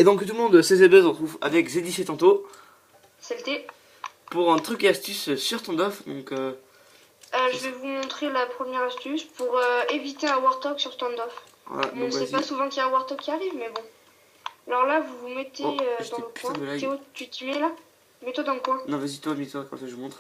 Et donc tout le monde, c'est Zebuzz, on se retrouve avec Zeddy et Tanto C'est le thé. pour un truc et astuce sur Standoff. Donc Je vais vous montrer la première astuce pour éviter un Warthog sur Standoff. voilà, Bon, donc c'est vas-y. pas souvent qu'il y a un Warthog qui arrive, mais bon. Alors là, vous vous mettez Oh, dans j'étais le putain coin. de lag. Théo, tu t'y mets là. Mets-toi dans le coin. Non, vas-y, toi, mets-toi, comme ça je montre.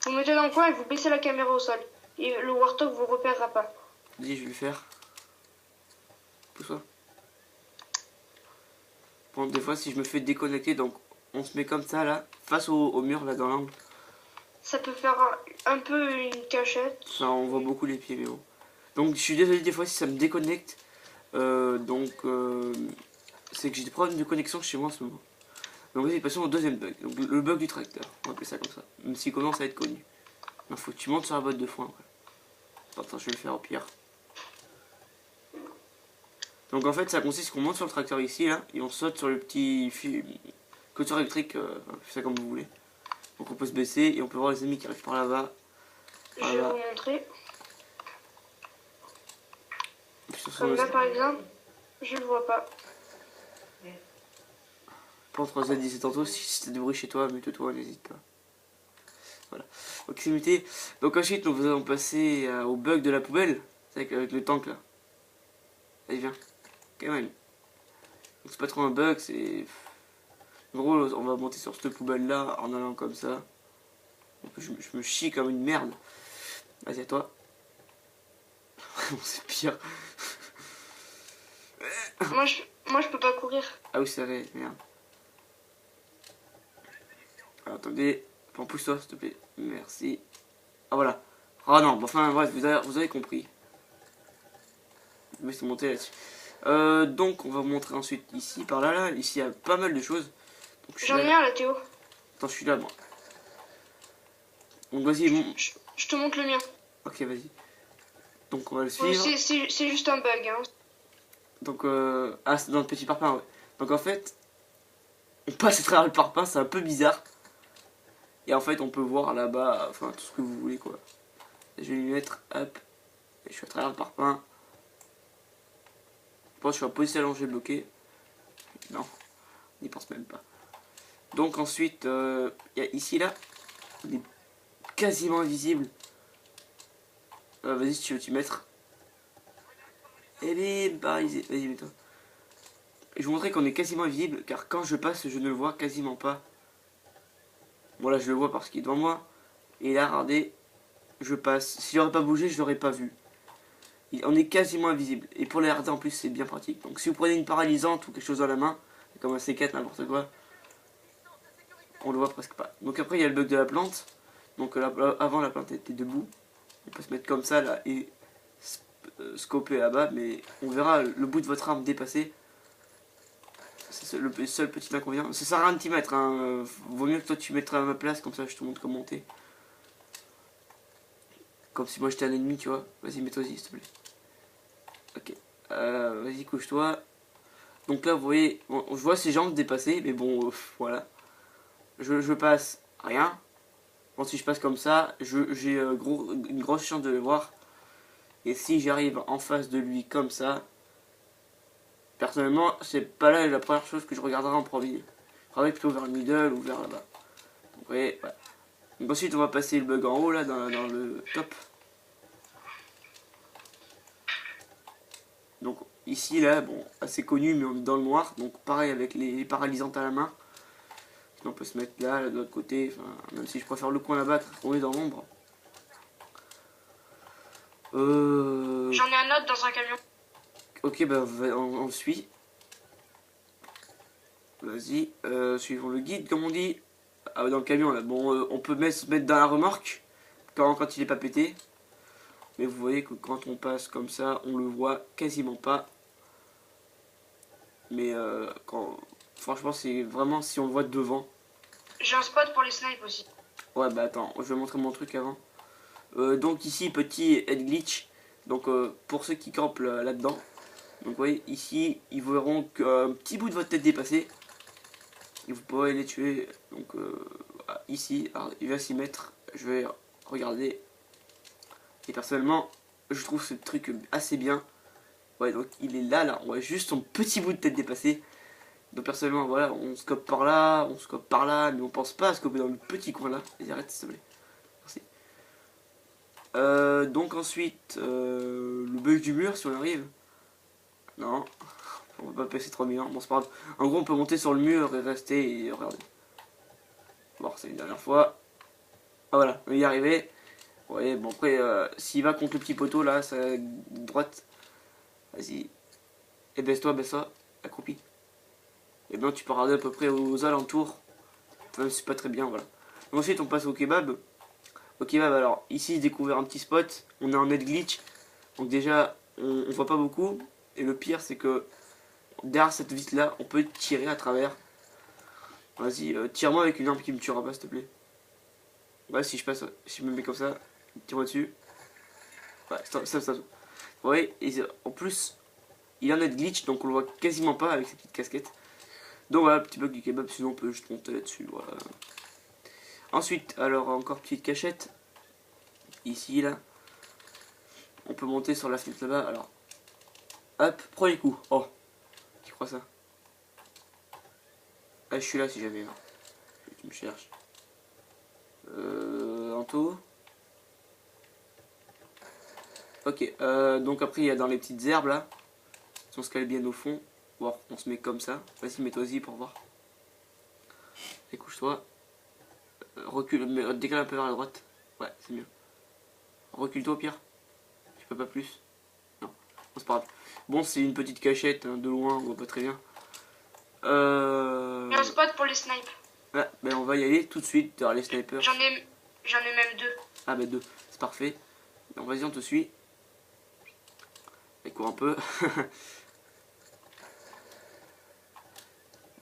Vous mettez dans le coin et vous baissez la caméra au sol. Et le Warthog vous repérera pas. Vas-y, je vais le faire. Pousse-toi. Bon, des fois, si je me fais déconnecter, donc on se met comme ça là, face au mur là dans l'angle. Ça peut faire un peu une cachette. Ça, on voit beaucoup les pieds, mais bon. Donc, je suis désolé des fois si ça me déconnecte. C'est que j'ai des problèmes de connexion chez moi en ce moment. Donc, vas-y, passons au deuxième bug. Donc, le bug du tracteur. On va appeler ça comme ça. Même s'il commence à être connu. Il faut que tu montes sur la botte de foin après. Attends, je vais le faire au pire. Donc, en fait, ça consiste qu'on monte sur le tracteur ici, là, et on saute sur le petit clôture électrique. Faites ça comme vous voulez. Donc, on peut se baisser et on peut voir les ennemis qui arrivent par là-bas. Je vais vous montrer. Comme là, par exemple, je le vois pas. Pour 3Z, disait tantôt, si t'as du bruit chez toi, mute-toi, n'hésite pas. Voilà. Donc c'est muté. Donc ensuite, nous allons passer au bug de la poubelle. Avec le tank là. Allez, viens. Quand même. Donc c'est pas trop un bug, c'est... En gros, on va monter sur cette poubelle là en allant comme ça. Donc, je me chie comme une merde. Vas-y, à toi. C'est pire. moi, je peux pas courir. Ah oui, c'est vrai, merde. Alors, attendez, pousse-toi s'il te plaît. Merci. Ah voilà. Ah non, bon, enfin bref, vous avez compris. Je vais se monter là-dessus. Donc on va vous montrer ensuite ici, par là, ici il y a pas mal de choses. J'en ai un là, Théo. Attends, je suis là moi. Donc vas-y. Je te montre le mien. Ok, vas-y. Donc on va le suivre. C'est juste un bug. Hein. Donc ah, c'est dans le petit parpaing, ouais. Donc en fait, on passe à travers le parpaing, c'est un peu bizarre. Et en fait, on peut voir là-bas, enfin tout ce que vous voulez quoi. Je vais lui mettre, hop. Et je suis à travers le parpaing. Je pense que je suis en position allongée bloquée. Non, on n'y pense même pas. Donc ensuite, il y a ici là, il est quasiment invisible. Vas-y si tu veux t'y mettre. Et bim, paralysé. Vas-y, mets-toi. Et je vous montrer qu'on est quasiment invisible, car quand je passe, je ne le vois quasiment pas. Bon là, je le vois parce qu'il est devant moi. Et là, regardez, je passe. S'il n'aurait pas bougé, je l'aurais pas vu. On est quasiment invisible. Et pour les RD en plus, c'est bien pratique. Donc si vous prenez une paralysante ou quelque chose dans la main, comme un C4, n'importe quoi, on le voit presque pas. Donc après, il y a le bug de la plante. Donc avant, la plante était debout. On peut se mettre comme ça là et scoper là-bas, mais on verra le bout de votre arme dépasser. C'est le seul petit inconvénient. Ça sert à rien de t'y mettre. Hein. Vaut mieux que toi tu mettras à ma place, comme ça je te montre comment monter. Comme si moi j'étais un ennemi, tu vois. Vas-y, mets-toi-y, s'il te plaît. Ok. Vas-y, couche-toi. Donc là, vous voyez, bon, je vois ses jambes dépasser, mais bon, voilà. Je passe rien. Bon, si je passe comme ça, j'ai une grosse chance de le voir. Et si j'arrive en face de lui comme ça, personnellement, c'est pas là la première chose que je regarderai en premier. Je regarderai plutôt vers le middle ou vers là-bas. Donc, vous voyez, voilà. Donc ensuite, on va passer le bug en haut, là, dans le top. Donc ici, là, bon, assez connu, mais on est dans le noir. Donc pareil avec les paralysantes à la main. On peut se mettre là, de l'autre côté. Enfin, même si je préfère le coin là-bas, on est dans l'ombre. J'en ai un autre dans un camion. Ok, bah on le suit. Vas-y, suivons le guide, comme on dit. Ah, dans le camion là. Bon, on peut se mettre dans la remorque quand il est pas pété. Mais vous voyez que quand on passe comme ça, on le voit quasiment pas. Mais franchement, c'est vraiment si on le voit devant. J'ai un spot pour les snipes aussi. Ouais, bah attends, je vais montrer mon truc avant. Donc ici, petit head glitch. Donc pour ceux qui campent là-dedans. Donc vous voyez, ici, ils verront qu'un petit bout de votre tête dépassé. Et vous pourrez les tuer. Donc ici, alors, il va s'y mettre. Je vais regarder. Et personnellement, je trouve ce truc assez bien. Ouais, donc il est là, on voit juste son petit bout de tête dépassé. Donc personnellement, voilà, on scope par là, on scope par là, mais on pense pas à scoper dans le petit coin là. Vas-y, arrête s'il te plaît. Merci. Donc ensuite, le bug du mur si on arrive. Non, on va pas passer 3000 ans, bon c'est pas grave. En gros, on peut monter sur le mur et rester et regarder. Bon, c'est une dernière fois. Ah voilà, on y est arrivé. Ouais, bon après, s'il va contre le petit poteau là, ça droite, vas-y. Et baisse-toi, accroupi. Et bien tu peux regarder à peu près aux alentours. Même si c'est pas très bien, voilà. Ensuite, on passe au kebab. Au kebab, alors ici, découvert un petit spot. On est en net glitch. Donc déjà, on voit pas beaucoup. Et le pire, c'est que derrière cette vitre là, on peut tirer à travers. Vas-y, tire-moi avec une arme qui me tuera pas, s'il te plaît. Ouais, si je passe, si je me mets comme ça, tire-moi dessus. Ouais, ça. Ouais, et en plus, il est en net glitch, donc on le voit quasiment pas avec ses petites casquettes. Donc voilà, petit bug du kebab, sinon on peut juste monter là-dessus, voilà. Ensuite, alors encore petite cachette. Ici, là. On peut monter sur la fenêtre là-bas, alors. Hop, premier coup. Oh, tu crois ça? Ah, je suis là si jamais. Hein. Tu me cherches. Anto. Ok, donc après il y a dans les petites herbes là. Si on se cale bien au fond. Bon, on se met comme ça. Vas-y, mets-toi-y pour voir. Et couche-toi. Recule, décale un peu vers la droite. Ouais, c'est mieux. Recule-toi, Pierre. Tu peux pas plus. Non, c'est pas grave. Bon, c'est une petite cachette, hein, de loin, on voit pas très bien. Il y a un spot pour les snipes. Ouais, ben on va y aller tout de suite vers les snipers. J'en ai même 2. Ah ben 2, c'est parfait. Donc vas-y, on te suit. Et cours un peu.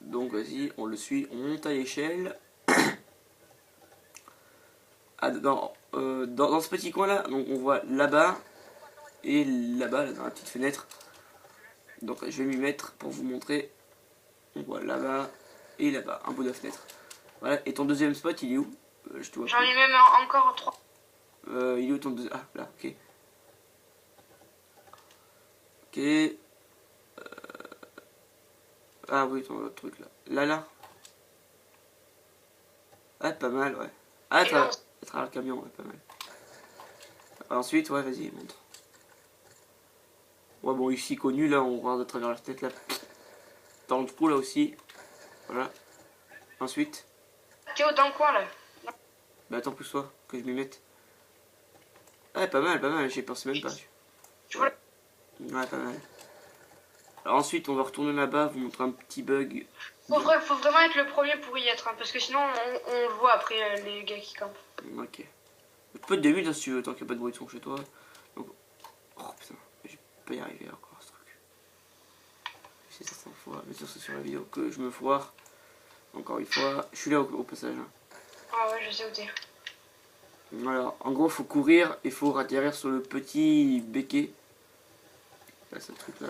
Donc vas-y, on le suit, on monte à l'échelle. Ah, dans ce petit coin là, donc on voit là-bas et là-bas, là, dans la petite fenêtre. Donc je vais m'y mettre pour vous montrer. On voit là-bas et là-bas, un bout de la fenêtre. Voilà, et ton deuxième spot, il est où? Je te vois J'en plus. ai même encore 3. Il est où ton deuxième? Ah, là, ok. Ok. Ah oui, ton autre truc là. Là. Ah, pas mal, ouais. Ah, à travers le camion, ouais, pas mal. Ensuite, ouais, vas-y, montre. Ouais, bon, ici, connu, là, on regarde à travers la fenêtre, là. Dans le trou, là aussi. Voilà. Ensuite. Théo, dans le coin là. Bah, attends, pousse-toi, que je m'y mette. Ah, pas mal, j'y pensé même pas. Tu vois. Ouais, pas mal. Alors ensuite, on va retourner là-bas, vous montrer un petit bug. Faut vraiment être le premier pour y être, hein, parce que sinon on le voit après les gars qui campent. Ok. Tu peux te démuter hein, si tu veux, tant qu'il n'y a pas de bruit de son chez toi. Donc... Oh putain, je vais pas y arriver encore ce truc. C'est 500 fois, bien sûr c'est sur la vidéo que je me foire. Encore une fois, je suis là au passage. Hein. Ah ouais, je sais où t'es. Alors, en gros, faut courir et faut atterrir sur le petit béquet. Là, c'est le truc là.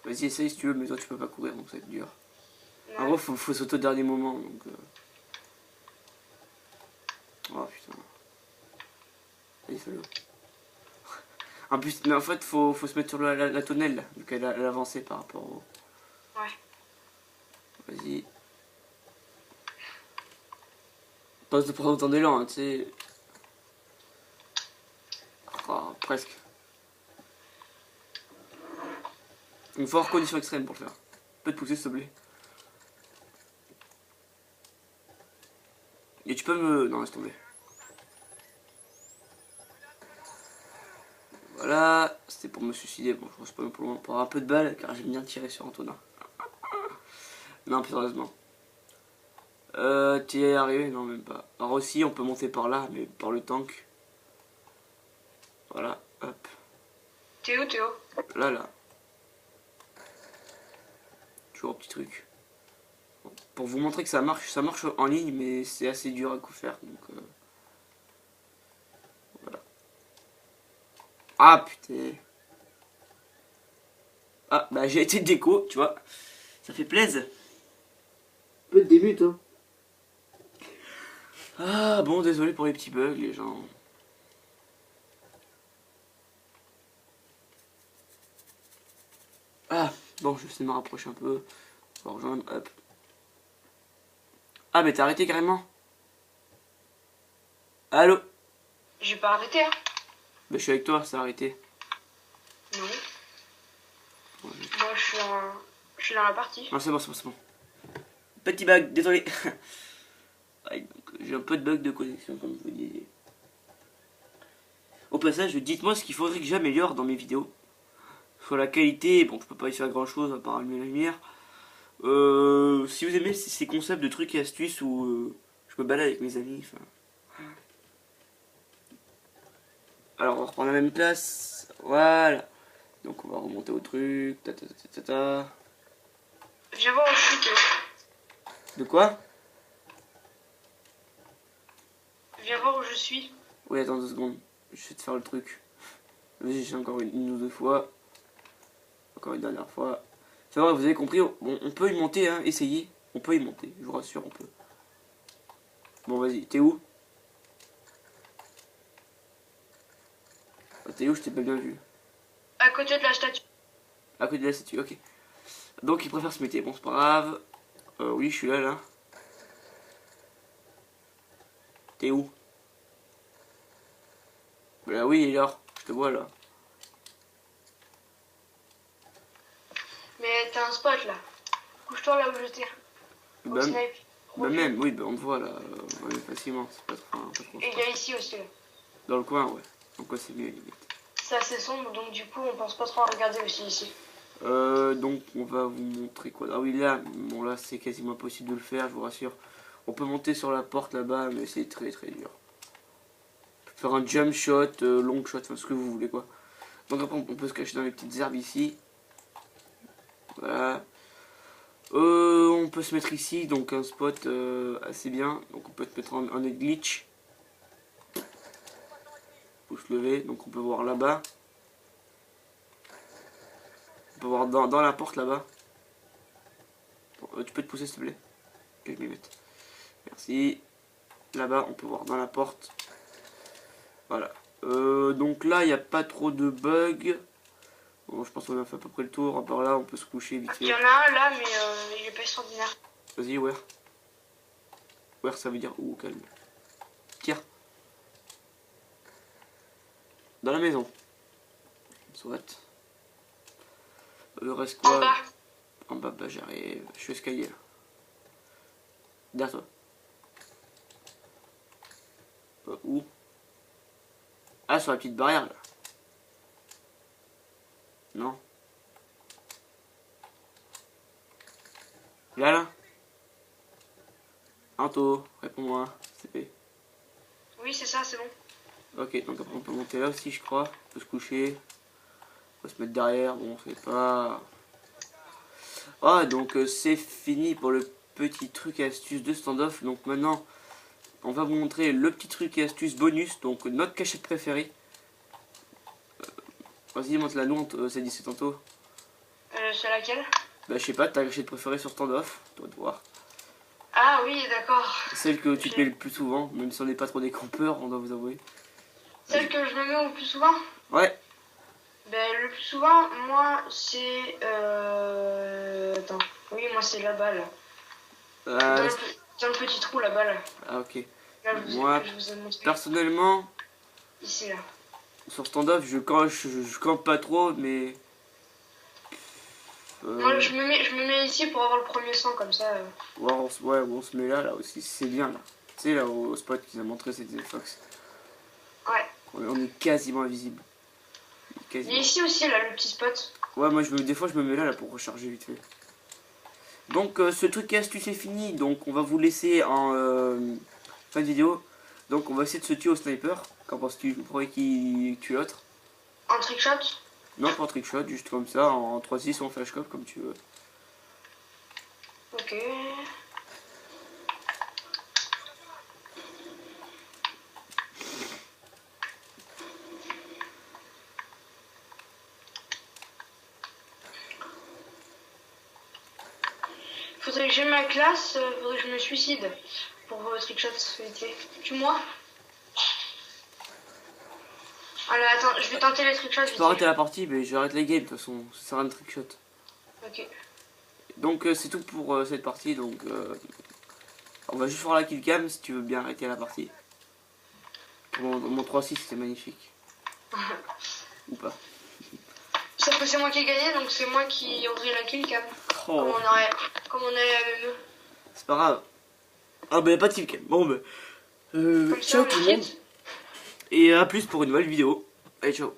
Vas-y, essaye si tu veux, mais toi tu peux pas courir donc ça va être dur. Ouais. En gros, faut sauter au dernier moment donc. Oh putain. Allez, fais-le. En plus, mais en fait, faut se mettre sur la tonnelle là, vu qu'elle a avancé par rapport au. Ouais. Vas-y. Pas de prendre autant d'élan, hein, tu sais. Oh, presque. Il faut avoir condition extrême pour le faire. Peut te pousser s'il te plaît. Et tu peux me. Non, laisse tomber. Voilà, c'était pour me suicider. Bon, je reste pas pour loin pour avoir un peu de balles car j'aime bien tirer sur Antonin. Non, plus sérieusement. Tu y es arrivé? Non, même pas. Alors aussi, on peut monter par là, mais par le tank. Voilà, hop. T'es où, Théo? Là. Toujours un petit truc. Bon, pour vous montrer que ça marche en ligne, mais c'est assez dur à faire. Donc, voilà. Ah putain. Ah, bah j'ai été déco, tu vois. Ça fait plaisir. Peu de début, hein. Ah bon, désolé pour les petits bugs, les gens. Bon, je vais essayer de me rapprocher un peu. On va rejoindre, hop. Ah, mais t'as arrêté carrément? Allô? J'ai pas arrêté, hein. Bah, je suis avec toi, ça a arrêté. Non. Ouais. Moi, je suis dans la partie. Ah, c'est bon, c'est bon, c'est bon. Petit bug, désolé. Ouais, donc, j'ai un peu de bug de connexion, comme je vous disais. Au passage, dites-moi ce qu'il faudrait que j'améliore dans mes vidéos. Sur la qualité, bon, je peux pas y faire grand chose à part allumer la lumière. Si vous aimez ces concepts de trucs et astuces où je me balade avec mes amis, enfin. Alors, on va reprendre la même place. Voilà. Donc, on va remonter au truc. Ta, ta, ta, ta, ta. Viens voir où je suis, Théo. De quoi? Viens voir où je suis. Oui, attends 2 secondes. Je vais te faire le truc. Vas-y, j'ai encore une ou deux fois. Encore une dernière fois. C'est vrai, vous avez compris. On peut y monter, hein. Essayez. On peut y monter. Je vous rassure, on peut. Bon, vas-y. T'es où? Ah, t'es où? Je t'ai pas bien vu. À côté de la statue. À côté de la statue, ok. Donc, il préfère se mettre. Bon, c'est pas grave. Oui, je suis là, là. T'es où? Bah oui, alors. Je te vois, là. Mais t'as un spot, là. Couche-toi là où je tire. Bah, Au snipe. bah même, oui, bah on te voit, là. Ouais, facilement. C'est pas trop Et il y a ici aussi, là. Dans le coin, ouais. Donc, quoi, c'est mieux, limite. C'est assez sombre, donc du coup, on pense pas trop à regarder aussi ici. Donc on va vous montrer quoi. Ah oui là, bon là c'est quasiment impossible de le faire, je vous rassure. On peut monter sur la porte là-bas, mais c'est très très dur. Faire un jump shot, long shot, enfin ce que vous voulez quoi. Donc après on peut se cacher dans les petites herbes ici. Voilà. On peut se mettre ici, donc un spot assez bien. Donc on peut se mettre en glitch. Pouce levé, donc on peut voir là-bas. On peut voir dans la porte là-bas. Bon, tu peux te pousser s'il te plaît? Que je m'y mette. Merci. Là-bas, on peut voir dans la porte. Voilà. Donc là, il n'y a pas trop de bugs. Bon, je pense qu'on a fait à peu près le tour. Par là, on peut se coucher vite fait. Il y en a un là, mais il est pas extraordinaire. Vas-y, where? Where, ça veut dire où? Calme. Tire. Dans la maison. Soit. Il reste quoi? En bas. En bas, bah j'arrive. Je suis escalier là. Derrière toi. Où? Ah, sur la petite barrière là. Non. Là. Anto, réponds-moi. CP. Oui, c'est ça, c'est bon. Ok, donc après on peut monter là aussi, je crois. On peut se coucher. On peut se mettre derrière. Bon, c'est pas. Ah, donc c'est fini pour le petit truc et astuce de standoff. Donc maintenant, on va vous montrer le petit truc et astuce bonus. Donc notre cachette préférée. Vas-y, monte la nous, c'est dit c'est tantôt. C'est laquelle? Bah, je sais pas, ta cachette préférée sur standoff. Toi de voir. Ah oui, d'accord. Celle que tu payes le plus souvent, même si on n'est pas trop des campeurs, on doit vous avouer. Celle que je me mets au plus souvent? Ouais. Ben, le plus souvent, moi, c'est... Attends. Oui, moi, c'est là-bas, là. Dans le petit trou, là-bas, là. Ah, ok. Là, Moi, je vous ai montré. personnellement, Ici, là. sur standoff, je campe pas trop, mais... Moi, je me mets ici pour avoir le premier sang, comme ça. Ouais, on se met là aussi, c'est bien là. Tu sais, là, au spot qu'ils ont montré, c'était Fox. Ouais. On est quasiment invisible. Il y a ici aussi, là, le petit spot. Ouais, moi, des fois, je me mets là pour recharger vite fait. Donc, ce truc et astuce est fini. Donc, on va vous laisser en fin de vidéo. Donc, on va essayer de se tuer au sniper. Qu'en penses-tu? Vous croyez qu'il tue l'autre? En trickshot? Non, pas en trickshot, juste comme ça, en 3-6 ou en flashcop, comme tu veux. Ok. Faudrait que j'aie ma classe, faudrait que je me suicide pour trickshot. Tue-moi. Alors attends, je vais tenter les trickshots. Je peux arrêter la partie, mais j'arrête les games de toute façon, ça sert à rien de trickshot. Ok. Donc c'est tout pour cette partie. Donc on va juste faire la killcam si tu veux bien arrêter la partie. Mon 3-6 c'était magnifique. Ou pas. Sauf que c'est moi qui ai gagné, donc c'est moi qui aurai la killcam. Oh. Comme on est la même. C'est pas grave. Ah bah y'a pas de killcam. Bon bah. Comme ça, Ciao on tout le les monde. quitte. Et à plus pour une nouvelle vidéo. Allez ciao.